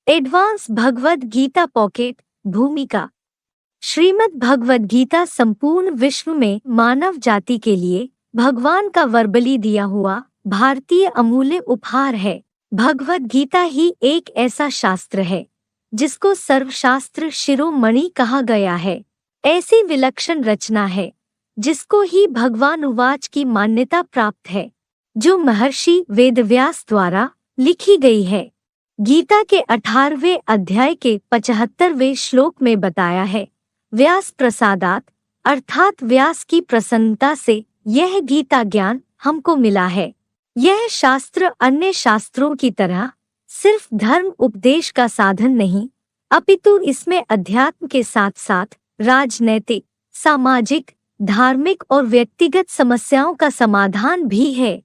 Advance Bhagavad Gita pocket भूमिका। श्रीमद् भगवद गीता संपूर्ण विश्व में मानव जाति के लिए भगवान का वर्बली दिया हुआ भारतीय अमूल्य उपहार है। भगवद गीता ही एक ऐसा शास्त्र है जिसको सर्वशास्त्र शिरोमणि कहा गया है। ऐसी विलक्षण रचना है जिसको ही भगवान उवाच की मान्यता प्राप्त है, जो महर्षि वेदव्यास द्वारा लिखी गई है। गीता के 18वें अध्याय के 75वें श्लोक में बताया है, व्यास प्रसादात अर्थात व्यास की प्रसन्नता से यह गीता ज्ञान हमको मिला है। यह शास्त्र अन्य शास्त्रों की तरह सिर्फ धर्म उपदेश का साधन नहीं, अपितु इसमें अध्यात्म के साथ साथ राजनैतिक, सामाजिक, धार्मिक और व्यक्तिगत समस्याओं का समाधान भी है।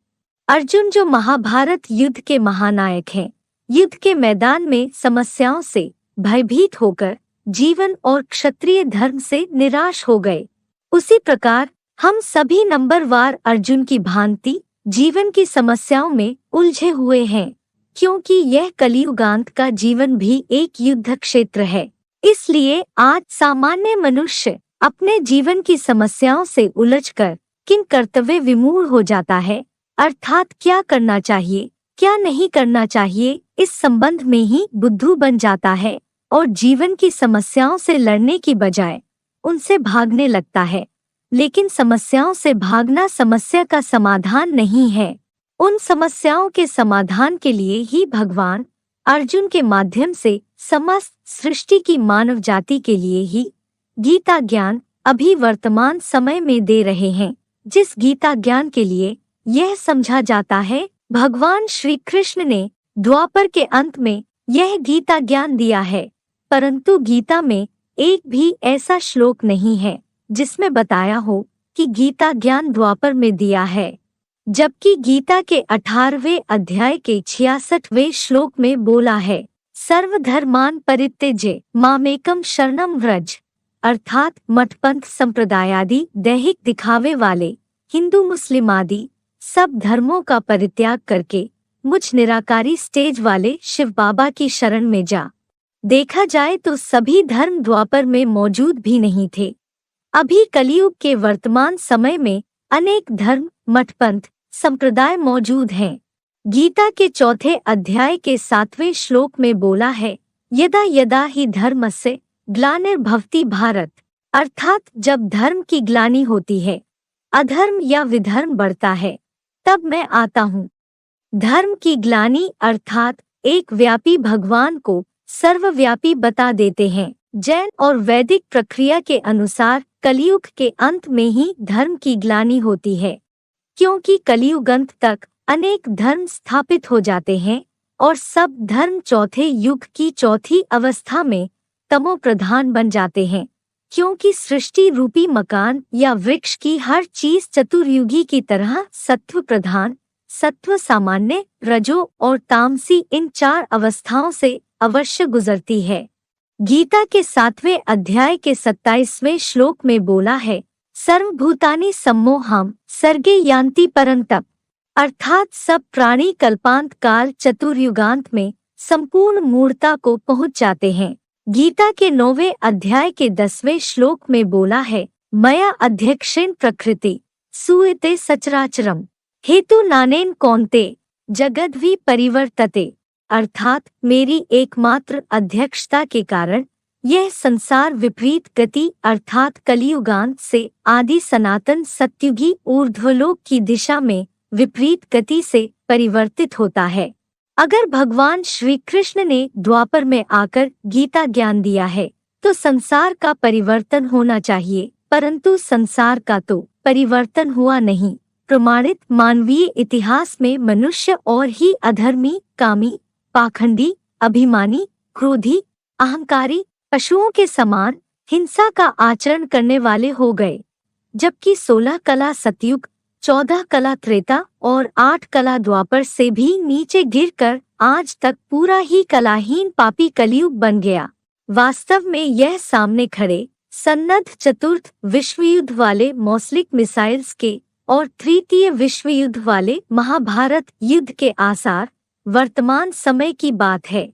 अर्जुन जो महाभारत युद्ध के महानायक हैं, युद्ध के मैदान में समस्याओं से भयभीत होकर जीवन और क्षत्रिय धर्म से निराश हो गए, उसी प्रकार हम सभी नंबरवार अर्जुन की भांति जीवन की समस्याओं में उलझे हुए हैं, क्योंकि यह कलियुगांत का जीवन भी एक युद्ध क्षेत्र है। इसलिए आज सामान्य मनुष्य अपने जीवन की समस्याओं से उलझकर किन कर्तव्य विमूढ़ हो जाता है, अर्थात क्या करना चाहिए क्या नहीं करना चाहिए, इस संबंध में ही बुद्धू बन जाता है और जीवन की समस्याओं से लड़ने की बजाय उनसे भागने लगता है। लेकिन समस्याओं से भागना समस्या का समाधान नहीं है। उन समस्याओं के समाधान के लिए ही भगवान अर्जुन के माध्यम से समस्त सृष्टि की मानव जाति के लिए ही गीता ज्ञान अभी वर्तमान समय में दे रहे हैं। जिस गीता ज्ञान के लिए यह समझा जाता है भगवान श्री कृष्ण ने द्वापर के अंत में यह गीता ज्ञान दिया है, परंतु गीता में एक भी ऐसा श्लोक नहीं है जिसमें बताया हो कि गीता ज्ञान द्वापर में दिया है। जबकि गीता के 18वें अध्याय के 66वें श्लोक में बोला है, सर्वधर्मान परित्यज्य मामेकम शरणम व्रज, अर्थात मठपंथ संप्रदायादि दैहिक दिखावे वाले हिंदू मुस्लिम आदि सब धर्मों का परित्याग करके मुझ निराकारी स्टेज वाले शिव बाबा की शरण में जा। देखा जाए तो सभी धर्म द्वापर में मौजूद भी नहीं थे। अभी कलियुग के वर्तमान समय में अनेक धर्म मठपंथ संप्रदाय मौजूद हैं। गीता के 4थे अध्याय के 7वें श्लोक में बोला है, यदा यदा ही धर्मस्य ग्लानिर्भवति भारत, अर्थात जब धर्म की ग्लानि होती है, अधर्म या विधर्म बढ़ता है, तब मैं आता हूँ। धर्म की ग्लानि अर्थात एक व्यापी भगवान को सर्वव्यापी बता देते हैं। जैन और वैदिक प्रक्रिया के अनुसार कलियुग के अंत में ही धर्म की ग्लानि होती है, क्योंकि कलियुग अंत तक अनेक धर्म स्थापित हो जाते हैं और सब धर्म चौथे युग की चौथी अवस्था में तमो प्रधान बन जाते हैं, क्योंकि सृष्टि रूपी मकान या वृक्ष की हर चीज चतुर्युगी की तरह सत्व प्रधान, सत्व सामान्य, रजो और तामसी इन 4 अवस्थाओं से अवश्य गुजरती है। गीता के 7वें अध्याय के 27वें श्लोक में बोला है, सर्वभूतानि सम्मोहम सर्गे यान्ति परन्तप, अर्थात सब प्राणी कल्पांत काल चतुर्युगांत में संपूर्ण मूर्ता को पहुंच जाते हैं। गीता के 9वें अध्याय के 10वें श्लोक में बोला है, मया अध्यक्षेण प्रकृति सूयते सचराचरम हेतु नानेन कौन्ते जगद्वि परिवर्तते, अर्थात मेरी एकमात्र अध्यक्षता के कारण यह संसार विपरीत गति अर्थात कलियुगांत से आदि सनातन सत्युगी ऊर्ध्वलोक की दिशा में विपरीत गति से परिवर्तित होता है। अगर भगवान श्री कृष्ण ने द्वापर में आकर गीता ज्ञान दिया है तो संसार का परिवर्तन होना चाहिए, परंतु संसार का तो परिवर्तन हुआ नहीं। प्रमाणित मानवीय इतिहास में मनुष्य और ही अधर्मी, कामी, पाखंडी, अभिमानी, क्रोधी, अहंकारी, पशुओं के समान हिंसा का आचरण करने वाले हो गए। जबकि 16 कला सतयुग, 14 कला त्रेता और 8 कला द्वापर से भी नीचे गिरकर आज तक पूरा ही कलाहीन पापी कलियुग बन गया। वास्तव में यह सामने खड़े सन्नद्ध चतुर्थ विश्वयुद्ध वाले मौसलिक मिसाइल्स के और तृतीय विश्वयुद्ध वाले महाभारत युद्ध के आसार वर्तमान समय की बात है।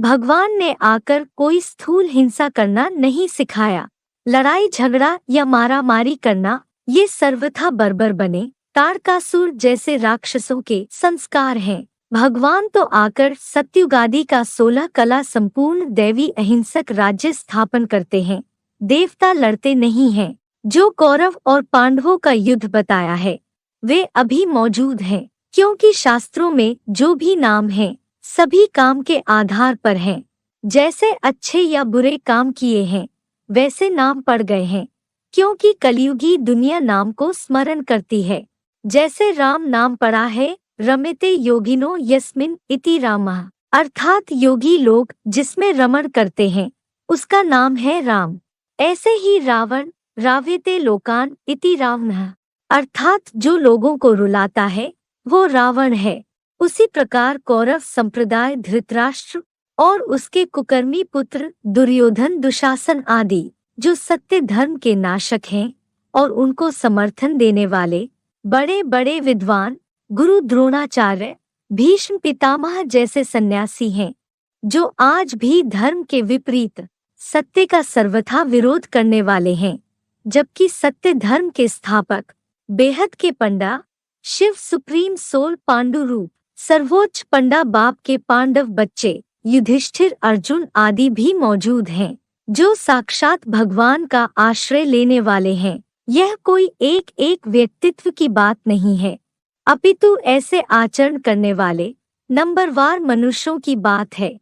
भगवान ने आकर कोई स्थूल हिंसा करना नहीं सिखाया। लड़ाई झगड़ा या मारामारी करना ये सर्वथा बर्बर बने तारकासुर जैसे राक्षसों के संस्कार हैं। भगवान तो आकर सत्युगादि का 16 कला संपूर्ण दैवी अहिंसक राज्य स्थापन करते हैं। देवता लड़ते नहीं हैं। जो कौरव और पांडवों का युद्ध बताया है वे अभी मौजूद हैं, क्योंकि शास्त्रों में जो भी नाम हैं सभी काम के आधार पर हैं। जैसे अच्छे या बुरे काम किए हैं वैसे नाम पड़ गए हैं, क्योंकि कलयुगी दुनिया नाम को स्मरण करती है। जैसे राम नाम पड़ा है रमते योगिनो यस्मिन इति रामः, अर्थात योगी लोग जिसमें रमण करते हैं उसका नाम है राम। ऐसे ही रावण राव्यते लोकान इति रावणः, अर्थात जो लोगों को रुलाता है वो रावण है। उसी प्रकार कौरव संप्रदाय धृतराष्ट्र और उसके कुकर्मी पुत्र दुर्योधन दुशासन आदि जो सत्य धर्म के नाशक हैं और उनको समर्थन देने वाले बड़े बड़े विद्वान गुरु द्रोणाचार्य भीष्म पितामह जैसे सन्यासी हैं, जो आज भी धर्म के विपरीत सत्य का सर्वथा विरोध करने वाले हैं। जबकि सत्य धर्म के स्थापक बेहद के पंडा शिव सुप्रीम सोल पांडु रूप सर्वोच्च पंडा बाप के पांडव बच्चे युधिष्ठिर अर्जुन आदि भी मौजूद हैं, जो साक्षात भगवान का आश्रय लेने वाले हैं। यह कोई एक एक व्यक्तित्व की बात नहीं है, अपितु ऐसे आचरण करने वाले नंबरवार मनुष्यों की बात है।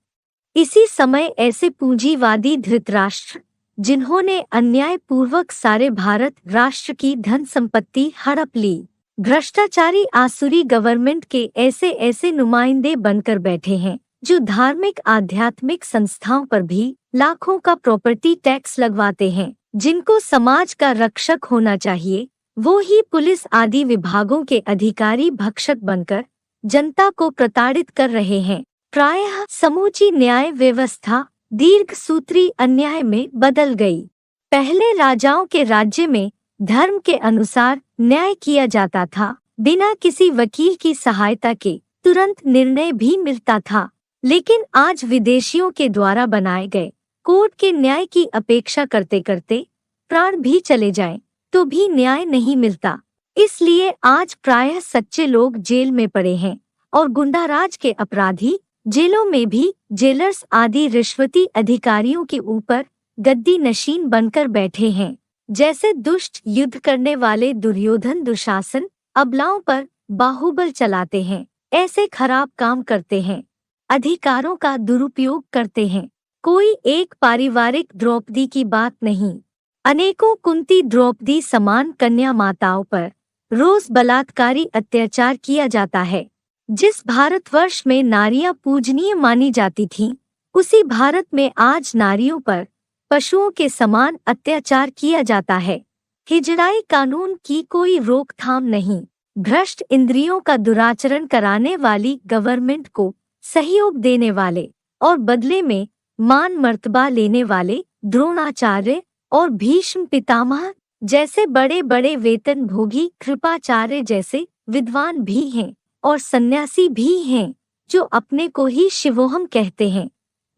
इसी समय ऐसे पूंजीवादी धृतराष्ट्र जिन्होंने अन्याय पूर्वक सारे भारत राष्ट्र की धन संपत्ति हड़प ली, भ्रष्टाचारी आसुरी गवर्नमेंट के ऐसे ऐसे नुमाइंदे बनकर बैठे हैं, जो धार्मिक आध्यात्मिक संस्थाओं पर भी लाखों का प्रॉपर्टी टैक्स लगवाते हैं। जिनको समाज का रक्षक होना चाहिए वो ही पुलिस आदि विभागों के अधिकारी भक्षक बनकर जनता को प्रताड़ित कर रहे हैं। प्रायः समूची न्याय व्यवस्था दीर्घ सूत्री अन्याय में बदल गई। पहले राजाओं के राज्य में धर्म के अनुसार न्याय किया जाता था, बिना किसी वकील की सहायता के तुरंत निर्णय भी मिलता था। लेकिन आज विदेशियों के द्वारा बनाए गए कोर्ट के न्याय की अपेक्षा करते करते प्राण भी चले जाएं, तो भी न्याय नहीं मिलता। इसलिए आज प्रायः सच्चे लोग जेल में पड़े हैं और गुंडाराज के अपराधी जेलों में भी जेलर्स आदि रिश्वती अधिकारियों के ऊपर गद्दी नशीन बनकर बैठे हैं। जैसे दुष्ट युद्ध करने वाले दुर्योधन दुशासन अबलाओं पर बाहुबल चलाते हैं, ऐसे खराब काम करते हैं, अधिकारों का दुरुपयोग करते हैं। कोई एक पारिवारिक द्रौपदी की बात नहीं, अनेकों कुंती द्रौपदी समान कन्या माताओं पर रोज बलात्कारी अत्याचार किया जाता है। जिस भारतवर्ष में नारियां पूजनीय मानी जाती थीं, उसी भारत में आज नारियों पर पशुओं के समान अत्याचार किया जाता है। हिजड़ाई कानून की कोई रोकथाम नहीं। भ्रष्ट इंद्रियों का दुराचरण कराने वाली गवर्नमेंट को सहयोग देने वाले और बदले में मान मर्तबा लेने वाले द्रोणाचार्य और भीष्म पितामह जैसे बड़े बड़े वेतन भोगी कृपाचार्य जैसे विद्वान भी हैं और सन्यासी भी हैं, जो अपने को ही शिवोहम कहते हैं,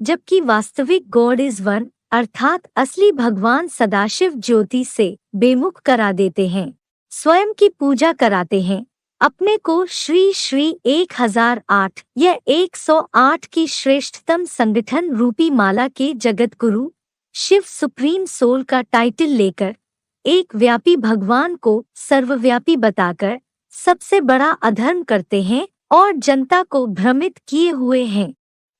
जबकि वास्तविक गॉड इज वन अर्थात असली भगवान सदाशिव ज्योति से बेमुख करा देते हैं। स्वयं की पूजा कराते हैं, अपने को श्री श्री 1008 या 108 की श्रेष्ठतम संगठन रूपी माला के जगत गुरु शिव सुप्रीम सोल का टाइटल लेकर एक व्यापी भगवान को सर्वव्यापी बताकर सबसे बड़ा अधर्म करते हैं और जनता को भ्रमित किए हुए हैं।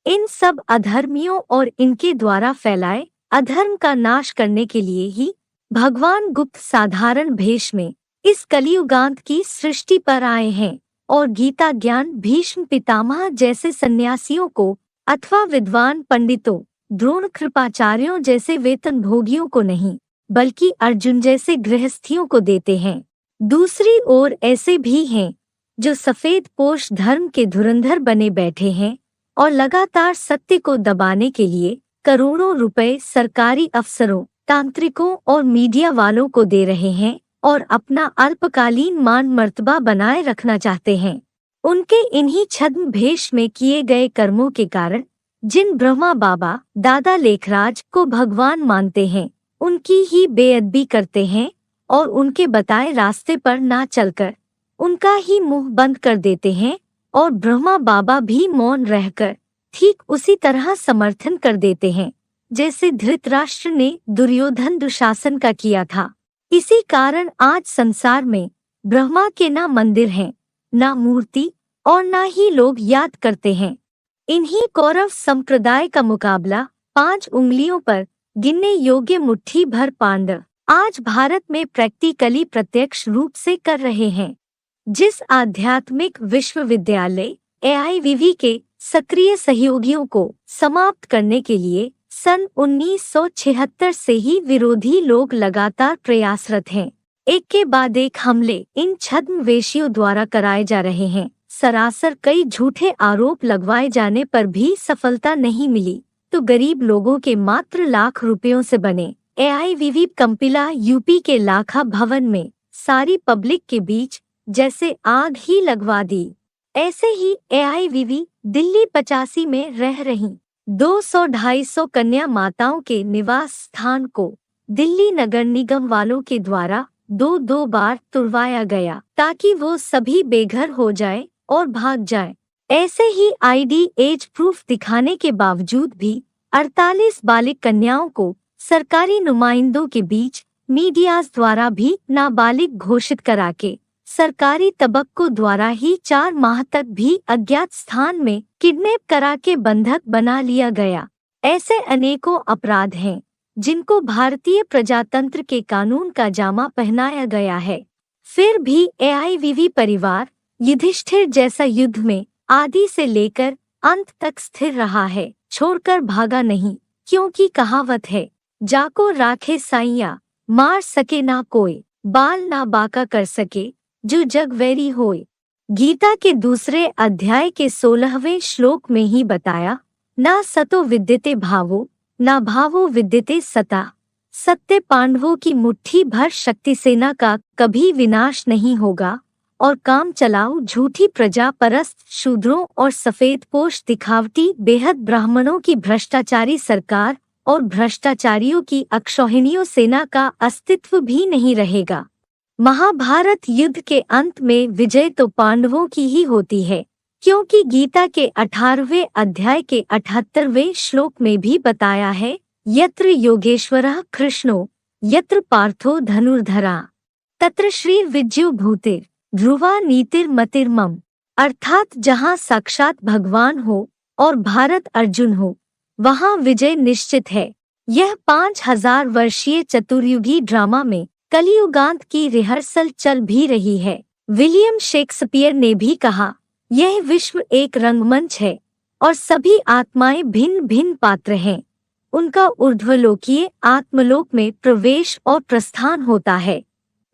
इन सब अधर्मियों और इनके द्वारा फैलाए अधर्म का नाश करने के लिए ही भगवान गुप्त साधारण भेष में इस कलियुगांत की सृष्टि पर आए हैं और गीता ज्ञान भीष्म पितामह जैसे सन्यासियों को अथवा विद्वान पंडितों द्रोण कृपाचार्यों जैसे वेतन भोगियों को नहीं, बल्कि अर्जुन जैसे गृहस्थियों को देते हैं। दूसरी ओर ऐसे भी हैं जो सफेद पोश धर्म के धुरंधर बने बैठे हैं और लगातार सत्य को दबाने के लिए करोड़ों रुपए सरकारी अफसरों, तांत्रिकों और मीडिया वालों को दे रहे हैं और अपना अल्पकालीन मान मर्तबा बनाए रखना चाहते हैं। उनके इन्हीं छद्म भेष में किए गए कर्मों के कारण जिन ब्रह्मा बाबा दादा लेखराज को भगवान मानते हैं उनकी ही बेअदबी करते हैं और उनके बताए रास्ते पर ना चलकर उनका ही मुंह बंद कर देते हैं, और ब्रह्मा बाबा भी मौन रहकर ठीक उसी तरह समर्थन कर देते हैं जैसे धृतराष्ट्र ने दुर्योधन दुशासन का किया था। इसी कारण आज संसार में ब्रह्मा के ना मंदिर हैं, ना मूर्ति और ना ही लोग याद करते हैं। इन्हीं कौरव संप्रदाय का मुकाबला 5 उंगलियों पर गिनने योग्य मुट्ठी भर पांडव आज भारत में प्रैक्टिकली प्रत्यक्ष रूप से कर रहे हैं। जिस आध्यात्मिक विश्वविद्यालय AIVV के सक्रिय सहयोगियों को समाप्त करने के लिए सन 1976 से ही विरोधी लोग लगातार प्रयासरत हैं। एक के बाद एक हमले इन छद्मवेशियों द्वारा कराए जा रहे हैं। सरासर कई झूठे आरोप लगवाए जाने पर भी सफलता नहीं मिली तो गरीब लोगों के मात्र लाख रुपयों से बने AIVV कंपिला यूपी के लाखा भवन में सारी पब्लिक के बीच जैसे आग ही लगवा दी। ऐसे ही AIVV दिल्ली 85 में रह रही 200-250 कन्या माताओं के निवास स्थान को दिल्ली नगर निगम वालों के द्वारा 2 बार तुड़वाया गया ताकि वो सभी बेघर हो जाए और भाग जाए। ऐसे ही ID एज प्रूफ दिखाने के बावजूद भी 48 बालिग कन्याओं को सरकारी नुमाइंदों के बीच मीडियाज द्वारा भी नाबालिग घोषित करा के सरकारी तबक्कों द्वारा ही 4 माह तक भी अज्ञात स्थान में किडनैप करा के बंधक बना लिया गया। ऐसे अनेकों अपराध हैं जिनको भारतीय प्रजातंत्र के कानून का जामा पहनाया गया है। फिर भी AIVV परिवार युधिष्ठिर जैसा युद्ध में आदि से लेकर अंत तक स्थिर रहा है, छोड़कर भागा नहीं, क्योंकि कहावत है जाको राखे साइया मार सके ना कोई, बाल ना बाका कर सके जो जग वैरी होए। गीता के दूसरे अध्याय के 16वें श्लोक में ही बताया, ना सतो विद्यते भावो ना भावो विद्यते सता। सत्य पांडवों की मुट्ठी भर शक्ति सेना का कभी विनाश नहीं होगा और काम चलाओ झूठी प्रजा परस्त शूद्रों और सफेदपोश दिखावटी बेहद ब्राह्मणों की भ्रष्टाचारी सरकार और भ्रष्टाचारियों की अक्षौहिणियों सेना का अस्तित्व भी नहीं रहेगा। महाभारत युद्ध के अंत में विजय तो पांडवों की ही होती है, क्योंकि गीता के 18वें अध्याय के 78वें श्लोक में भी बताया है, यत्र योगेश्वरः कृष्णो यत्र पार्थो धनुर्धरा तत्र श्री विजयो भूतिर ध्रुवा नीतिर मतिर्मम। अर्थात जहाँ साक्षात भगवान हो और भारत अर्जुन हो वहाँ विजय निश्चित है। यह 5000 वर्षीय चतुर्युगी ड्रामा में कलियुगांत की रिहर्सल चल भी रही है। विलियम शेक्सपियर ने भी कहा, यह विश्व एक रंगमंच है और सभी आत्माएं भिन्न भिन्न पात्र हैं। उनका ऊर्ध्वलोकीय आत्मलोक में प्रवेश और प्रस्थान होता है।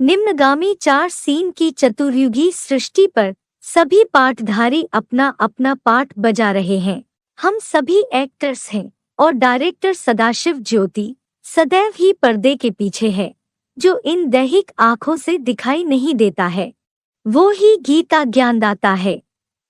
निम्नगामी 4 सीन की चतुर्युगी सृष्टि पर सभी पाठधारी अपना अपना पाठ बजा रहे हैं। हम सभी एक्टर्स हैं और डायरेक्टर सदाशिव ज्योति सदैव ही पर्दे के पीछे है, जो इन दैहिक आँखों से दिखाई नहीं देता है। वो ही गीता ज्ञानदाता है,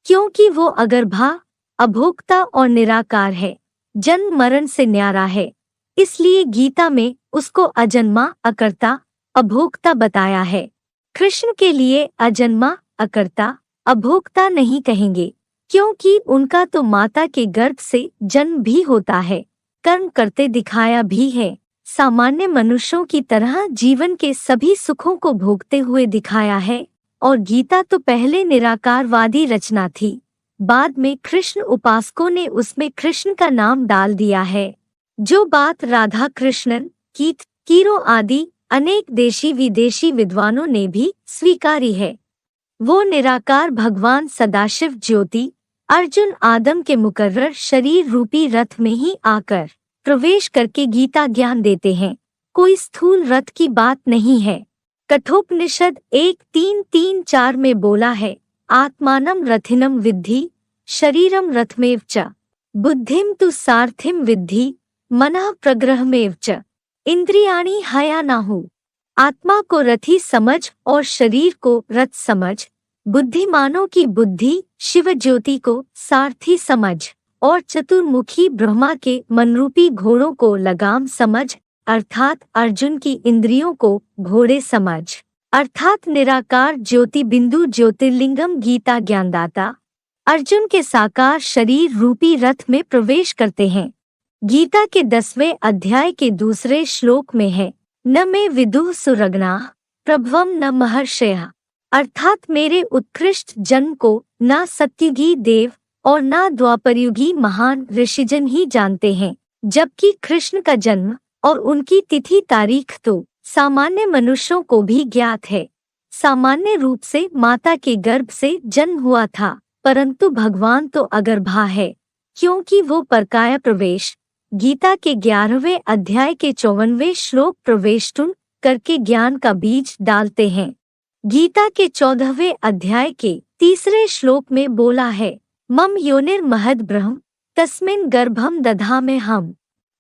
क्योंकि वो अगर्भा, अभोक्ता और निराकार है, जन्म मरण से न्यारा है। इसलिए गीता में उसको अजन्मा, अकर्ता, अभोक्ता बताया है। कृष्ण के लिए अजन्मा, अकर्ता, अभोक्ता नहीं कहेंगे, क्योंकि उनका तो माता के गर्भ से जन्म भी होता है, कर्म करते दिखाया भी है, सामान्य मनुष्यों की तरह जीवन के सभी सुखों को भोगते हुए दिखाया है। और गीता तो पहले निराकारवादी रचना थी, बाद में कृष्ण उपासकों ने उसमें कृष्ण का नाम डाल दिया है। जो बात राधा कृष्णन, कीथ, कीरो आदि अनेक देशी विदेशी विद्वानों ने भी स्वीकारी है, वो निराकार भगवान सदाशिव ज्योति अर्जुन आदम के मुकर्रर शरीर रूपी रथ में ही आकर प्रवेश करके गीता ज्ञान देते हैं। कोई स्थूल रथ की बात नहीं है। कठोपनिषद 1:3-3-4 में बोला है, आत्मानं रथिनं विद्धि शरीरं रथमेव च बुद्धिं तु सारथिं विद्धि मनः प्रग्रहमेव च इंद्रियाणि हयानाहु। आत्मा को रथी समझ और शरीर को रथ समझ, बुद्धिमानों की बुद्धि शिव ज्योति को सारथी समझ और चतुर्मुखी ब्रह्मा के मनरूपी घोड़ों को लगाम समझ, अर्थात अर्जुन की इंद्रियों को घोड़े समझ, अर्थात निराकार ज्योति बिंदु ज्योतिर्लिंगम गीता ज्ञानदाता अर्जुन के साकार शरीर रूपी रथ में प्रवेश करते हैं। गीता के 10वें अध्याय के दूसरे श्लोक में है, न मे विदुः सुरगणाः प्रभवम न महर्षयः, अर्थात मेरे उत्कृष्ट जन्म को न सत्ययुगी देव और न द्वापरयुगी महान ऋषिजन ही जानते हैं, जबकि कृष्ण का जन्म और उनकी तिथि तारीख तो सामान्य मनुष्यों को भी ज्ञात है। सामान्य रूप से माता के गर्भ से जन्म हुआ था, परंतु भगवान तो अगर्भा है, क्योंकि वो परकाया प्रवेश गीता के 11वें अध्याय के 54वें श्लोक प्रवेष्टुन करके ज्ञान का बीज डालते हैं। गीता के 14वें अध्याय के 3 श्लोक में बोला है, मम योनिर्महद् ब्रह्म तस्मिन् गर्भम दधामि हम,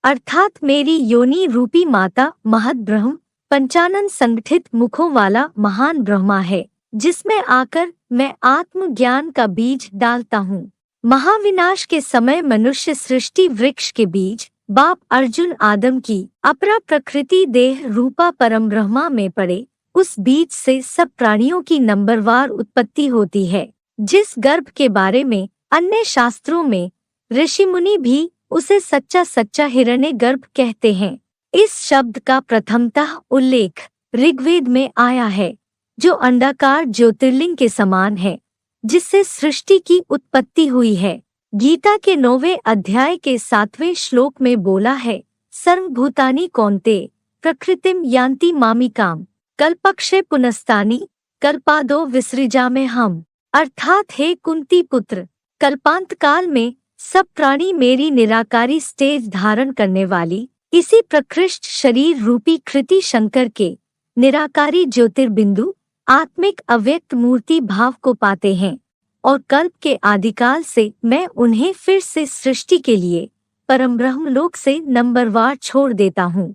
अर्थात मेरी योनि रूपी माता महद् ब्रह्म 55 संगठित मुखों वाला महान ब्रह्मा है, जिसमें आकर मैं आत्मज्ञान का बीज डालता हूँ। महाविनाश के समय मनुष्य सृष्टि वृक्ष के बीज बाप अर्जुन आदम की अपरा प्रकृति देह रूपा परम ब्रह्मा में पड़े, उस बीज से सब प्राणियों की नंबरवार उत्पत्ति होती है, जिस गर्भ के बारे में अन्य शास्त्रों में ऋषि मुनि भी उसे सच्चा हिरण्य गर्भ कहते हैं। इस शब्द का प्रथमतः उल्लेख ऋग्वेद में आया है, जो अंडाकार ज्योतिर्लिंग के समान है, जिससे सृष्टि की उत्पत्ति हुई है। गीता के 9वें अध्याय के 7वें श्लोक में बोला है, सर्वभूतानि कौन्तेय प्रकृतिम यान्ति मामिकाम कल्पक्षय पुनस्तानि कल्पादो विसृजामि हम, अर्थात हे कुंती पुत्र, कल्पांत काल में सब प्राणी मेरी निराकारी स्टेज धारण करने वाली इसी प्रकृष्ट शरीर रूपी कृति शंकर के निराकारी ज्योतिर्बिंदु आत्मिक अव्यक्त मूर्ति भाव को पाते हैं, और कल्प के आदिकाल से मैं उन्हें फिर से सृष्टि के लिए परम ब्रह्म लोक से नंबरवार छोड़ देता हूँ।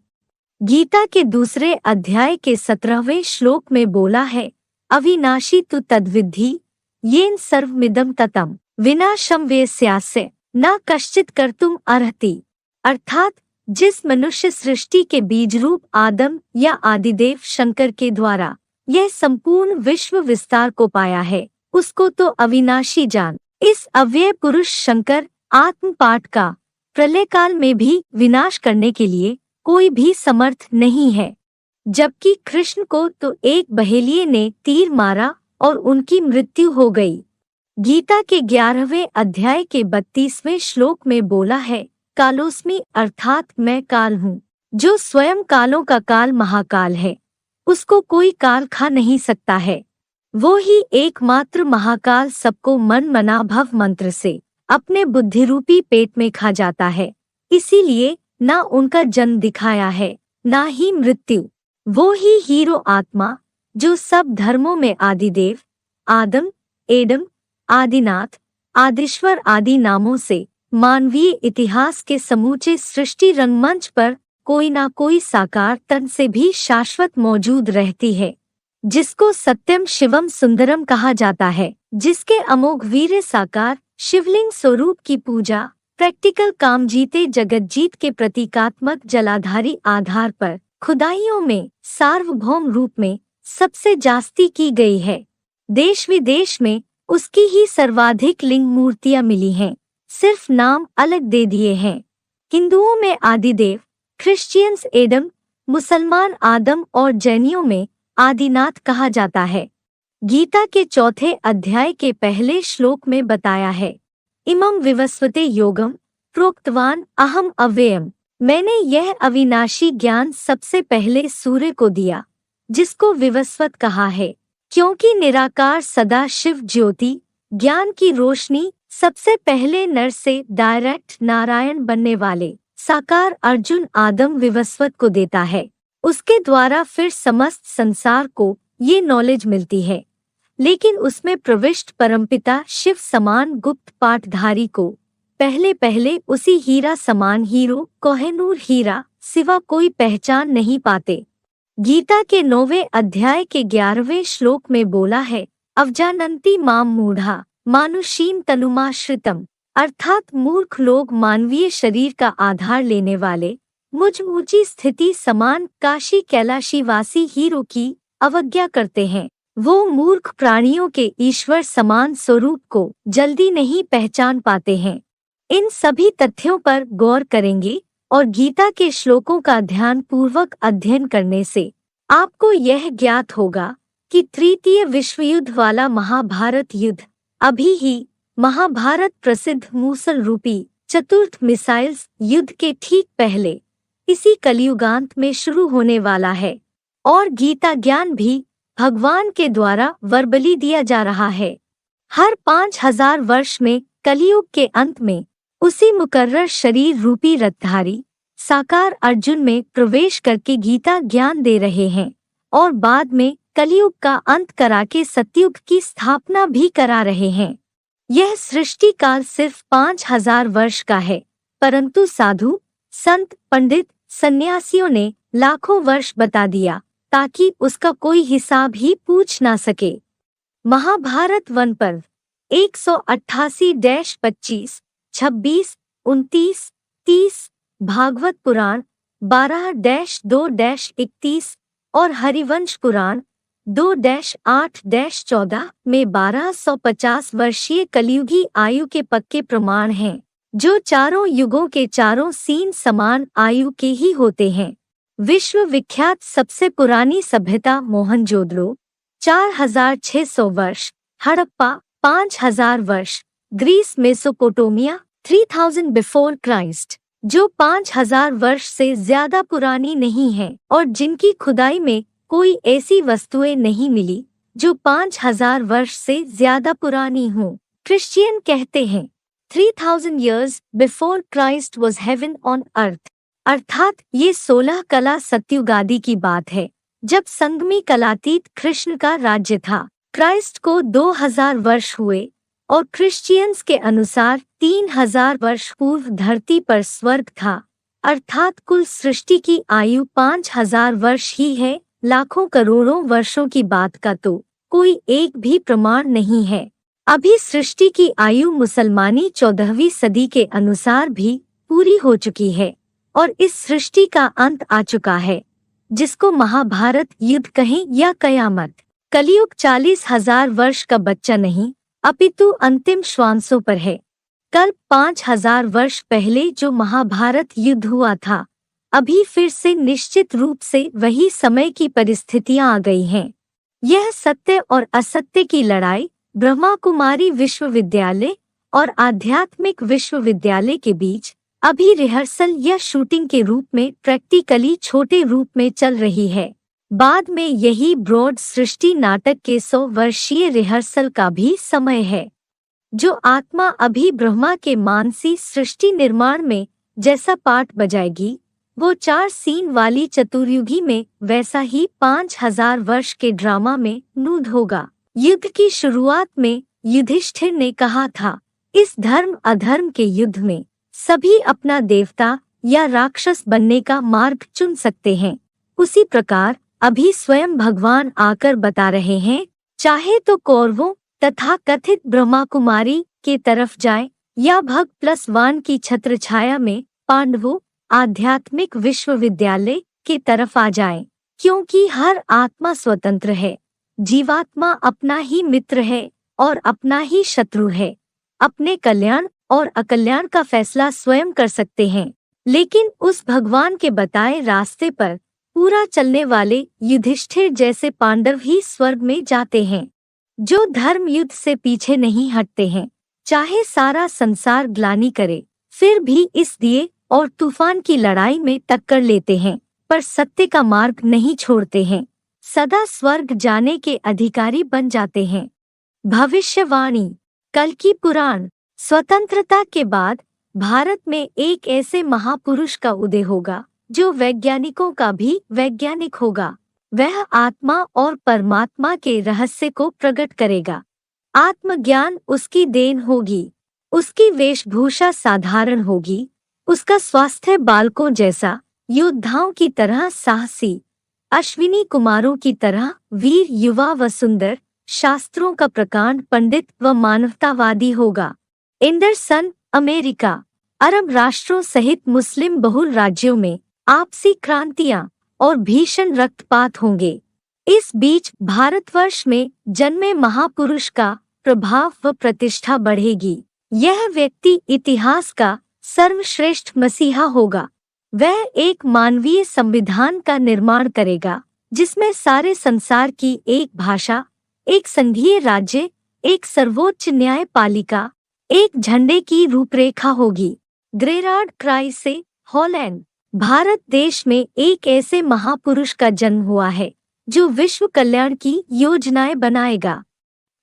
गीता के 2 अध्याय के 17वें श्लोक में बोला है, अविनाशी तु तद्विद्धि येन सर्वमिदं ततम् विनाशं व्यस्यास्य न कश्चित् कर्तुम् अर्हति, अर्थात जिस मनुष्य सृष्टि के बीज रूप आदम या आदिदेव शंकर के द्वारा यह संपूर्ण विश्व विस्तार को पाया है, उसको तो अविनाशी जान। इस अव्यय पुरुष शंकर आत्म पाठ का प्रलय काल में भी विनाश करने के लिए कोई भी समर्थ नहीं है, जबकि कृष्ण को तो एक बहेलिये ने तीर मारा और उनकी मृत्यु हो गई। गीता के 11वें अध्याय के 32वें श्लोक में बोला है, कालोस्मि, अर्थात मैं काल हूँ, जो स्वयं कालों का काल महाकाल है, उसको कोई काल खा नहीं सकता है। वो ही एकमात्र महाकाल सबको मन मना भव मंत्र से अपने बुद्धिरूपी पेट में खा जाता है, इसीलिए ना उनका जन्म दिखाया है ना ही मृत्यु। वो ही हीरो आत्मा जो सब धर्मों में आदिदेव, आदम, एडम, आदिनाथ, आदिश्वर आदि नामों से मानवीय इतिहास के समूचे सृष्टि रंगमंच पर कोई ना कोई साकार तन से भी शाश्वत मौजूद रहती है, जिसको सत्यम शिवम सुंदरम कहा जाता है, जिसके अमोघ वीर्य साकार शिवलिंग स्वरूप की पूजा प्रैक्टिकल काम जीते जगतजीत के प्रतीकात्मक जलाधारी आधार पर खुदाइयों में सार्वभौम रूप में सबसे जास्ती की गई है। देश विदेश में उसकी ही सर्वाधिक लिंग मूर्तियां मिली हैं, सिर्फ नाम अलग दे दिए हैं। हिंदुओं में आदिदेव, क्रिश्चियंस एडम, मुसलमान आदम और जैनियों में आदिनाथ कहा जाता है। गीता के 4 अध्याय के पहले श्लोक में बताया है, इमं विवस्वते योगम प्रोक्तवान अहम अव्ययम, मैंने यह अविनाशी ज्ञान सबसे पहले सूर्य को दिया, जिसको विवस्वत कहा है, क्योंकि निराकार सदा शिव ज्योति ज्ञान की रोशनी सबसे पहले नर से डायरेक्ट नारायण बनने वाले साकार अर्जुन आदम विवस्वत को देता है। उसके द्वारा फिर समस्त संसार को ये नॉलेज मिलती है, लेकिन उसमें प्रविष्ट परमपिता शिव समान गुप्त पाठधारी को पहले उसी हीरा समान हीरो कोहिनूर हीरा सिवा कोई पहचान नहीं पाते। गीता के 9वें अध्याय के 11वें श्लोक में बोला है, अवजानन्ति माम मूढ़ा मानुषीम तनुमाश्रितम अर्थात मूर्ख लोग मानवीय शरीर का आधार लेने वाले मुझ ऊंची स्थिति समान काशी कैलाशीवासी हीरो की अवज्ञा करते हैं। वो मूर्ख प्राणियों के ईश्वर समान स्वरूप को जल्दी नहीं पहचान पाते हैं। इन सभी तथ्यों पर गौर करेंगे और गीता के श्लोकों का ध्यान पूर्वक अध्ययन करने से आपको यह ज्ञात होगा कि तृतीय विश्व युद्ध वाला महाभारत युद्ध अभी ही महाभारत प्रसिद्ध मूसल रूपी चतुर्थ मिसाइल्स युद्ध के ठीक पहले इसी कलियुगांत में शुरू होने वाला है और गीता ज्ञान भी भगवान के द्वारा वर्बली दिया जा रहा है। हर 5000 वर्ष में कलियुग के अंत में उसी मुकर्रर शरीर रूपी रथधारी साकार अर्जुन में प्रवेश करके गीता ज्ञान दे रहे हैं और बाद में कलियुग का अंत करा के सतयुग की स्थापना भी करा रहे हैं। यह सृष्टि काल सिर्फ 5000 वर्ष का है, परंतु साधु संत पंडित सन्यासियों ने लाखों वर्ष बता दिया ताकि उसका कोई हिसाब ही पूछ ना सके। महाभारत वन पर्व 188-25, 26, 29, 30, भागवत पुराण 12-2-31 और हरिवंश पुराण 2-8-14 में 1250 वर्षीय कलियुगी आयु के पक्के प्रमाण हैं, जो चारों युगों के चारों सीन समान आयु के ही होते हैं। विश्व विख्यात सबसे पुरानी सभ्यता मोहनजोदड़ो 4600 वर्ष, हड़प्पा 5000 वर्ष, ग्रीस मेसोपोटामिया 3000 बिफोर क्राइस्ट, जो 5000 वर्ष से ज्यादा पुरानी नहीं है और जिनकी खुदाई में कोई ऐसी वस्तुएं नहीं मिली जो 5000 वर्ष से ज्यादा पुरानी हो। क्रिश्चियन कहते हैं 3000 years before Christ was heaven on earth, अर्थात ये 16 कला सत्युगादि की बात है, जब संगमी कलातीत कृष्ण का राज्य था। क्राइस्ट को 2000 वर्ष हुए और क्रिश्चियंस के अनुसार 3000 वर्ष पूर्व धरती पर स्वर्ग था, अर्थात कुल सृष्टि की आयु 5000 वर्ष ही है। लाखों करोड़ों वर्षों की बात का तो कोई एक भी प्रमाण नहीं है। अभी सृष्टि की आयु मुसलमानी 14वीं सदी के अनुसार भी पूरी हो चुकी है और इस सृष्टि का अंत आ चुका है, जिसको महाभारत युद्ध कहें या कयामत। कलियुग 40,000 वर्ष का बच्चा नहीं, अपितु अंतिम श्वासों पर है। कल 5000 वर्ष पहले जो महाभारत युद्ध हुआ था, अभी फिर से निश्चित रूप से वही समय की परिस्थितियां आ गई हैं। यह सत्य और असत्य की लड़ाई ब्रह्मा कुमारी विश्वविद्यालय और आध्यात्मिक विश्वविद्यालय के बीच अभी रिहर्सल या शूटिंग के रूप में प्रैक्टिकली छोटे रूप में चल रही है। बाद में यही ब्रॉड सृष्टि नाटक के 100 वर्षीय रिहर्सल का भी समय है। जो आत्मा अभी ब्रह्मा के मानसी सृष्टि निर्माण में जैसा पाठ बजाएगी, वो 4 सीन वाली चतुर्युगी में वैसा ही 5000 वर्ष के ड्रामा में नूद होगा। युद्ध की शुरुआत में युधिष्ठिर ने कहा था, इस धर्म अधर्म के युद्ध में सभी अपना देवता या राक्षस बनने का मार्ग चुन सकते हैं। उसी प्रकार अभी स्वयं भगवान आकर बता रहे हैं, चाहे तो कौरवों तथा कथित ब्रह्मा कुमारी के तरफ जाए या भग+1 की छत्र छाया में पांडवों आध्यात्मिक विश्वविद्यालय की तरफ आ जाए, क्योंकि हर आत्मा स्वतंत्र है। जीवात्मा अपना ही मित्र है और अपना ही शत्रु है। अपने कल्याण और अकल्याण का फैसला स्वयं कर सकते हैं, लेकिन उस भगवान के बताए रास्ते पर पूरा चलने वाले युधिष्ठिर जैसे पांडव ही स्वर्ग में जाते हैं, जो धर्म युद्ध से पीछे नहीं हटते हैं। चाहे सारा संसार ग्लानि करे, फिर भी इस दिए और तूफान की लड़ाई में टक्कर लेते हैं, पर सत्य का मार्ग नहीं छोड़ते हैं। सदा स्वर्ग जाने के अधिकारी बन जाते हैं। भविष्यवाणी। कल्कि पुराण। स्वतंत्रता के बाद भारत में एक ऐसे महापुरुष का उदय होगा जो वैज्ञानिकों का भी वैज्ञानिक होगा। वह आत्मा और परमात्मा के रहस्य को प्रकट करेगा। आत्मज्ञान उसकी देन होगी। उसकी वेशभूषा साधारण होगी। उसका स्वास्थ्य बालकों जैसा, योद्धाओं की तरह साहसी, अश्विनी कुमारों की तरह वीर, युवा व सुंदर, शास्त्रों का प्रकांड पंडित व मानवतावादी होगा। इंद्र सन अमेरिका, अरब राष्ट्रों सहित मुस्लिम बहुल राज्यों में आपसी क्रांतियां और भीषण रक्तपात होंगे। इस बीच भारतवर्ष में जन्मे महापुरुष का प्रभाव व प्रतिष्ठा बढ़ेगी। यह व्यक्ति इतिहास का सर्वश्रेष्ठ मसीहा होगा। वह एक मानवीय संविधान का निर्माण करेगा, जिसमें सारे संसार की एक भाषा, एक संघीय राज्य, एक सर्वोच्च न्यायपालिका, एक झंडे की रूपरेखा होगी। गेरार्ड क्राई से हॉलैंड। भारत देश में एक ऐसे महापुरुष का जन्म हुआ है जो विश्व कल्याण की योजनाएं बनाएगा।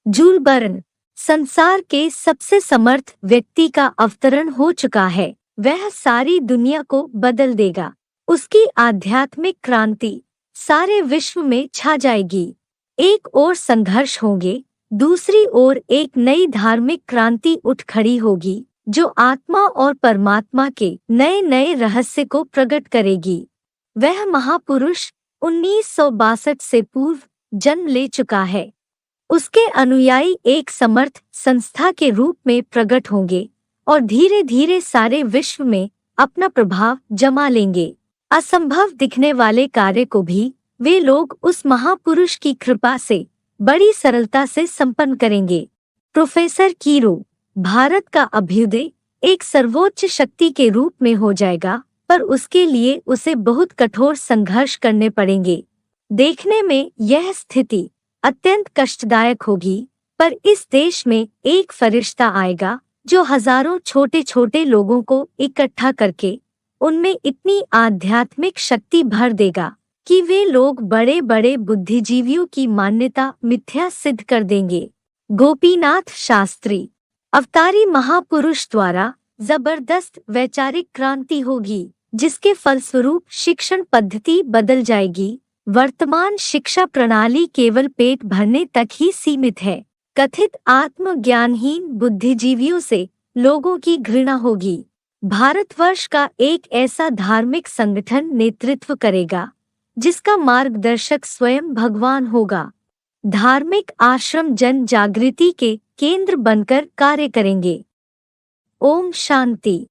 Joule burn. संसार के सबसे समर्थ व्यक्ति का अवतरण हो चुका है। वह सारी दुनिया को बदल देगा। उसकी आध्यात्मिक क्रांति सारे विश्व में छा जाएगी। एक ओर संघर्ष होंगे, दूसरी ओर एक नई धार्मिक क्रांति उठ खड़ी होगी जो आत्मा और परमात्मा के नए नए रहस्य को प्रकट करेगी। वह महापुरुष 1962 से पूर्व जन्म ले चुका है। उसके अनुयायी एक समर्थ संस्था के रूप में प्रकट होंगे और धीरे धीरे सारे विश्व में अपना प्रभाव जमा लेंगे। असंभव दिखने वाले कार्य को भी वे लोग उस महापुरुष की कृपा से बड़ी सरलता से संपन्न करेंगे। प्रोफेसर कीरो। भारत का अभ्युदय एक सर्वोच्च शक्ति के रूप में हो जाएगा, पर उसके लिए उसे बहुत कठोर संघर्ष करने पड़ेंगे। देखने में यह स्थिति अत्यंत कष्टदायक होगी, पर इस देश में एक फरिश्ता आएगा जो हजारों छोटे छोटे लोगों को इकट्ठा करके उनमें इतनी आध्यात्मिक शक्ति भर देगा कि वे लोग बड़े बड़े बुद्धिजीवियों की मान्यता मिथ्या सिद्ध कर देंगे। गोपीनाथ शास्त्री। अवतारी महापुरुष द्वारा जबरदस्त वैचारिक क्रांति होगी, जिसके फलस्वरूप शिक्षण पद्धति बदल जाएगी। वर्तमान शिक्षा प्रणाली केवल पेट भरने तक ही सीमित है। कथित आत्मज्ञानहीन बुद्धिजीवियों से लोगों की घृणा होगी। भारतवर्ष का एक ऐसा धार्मिक संगठन नेतृत्व करेगा जिसका मार्गदर्शक स्वयं भगवान होगा। धार्मिक आश्रम जन जागृति के केंद्र बनकर कार्य करेंगे। ओम शांति।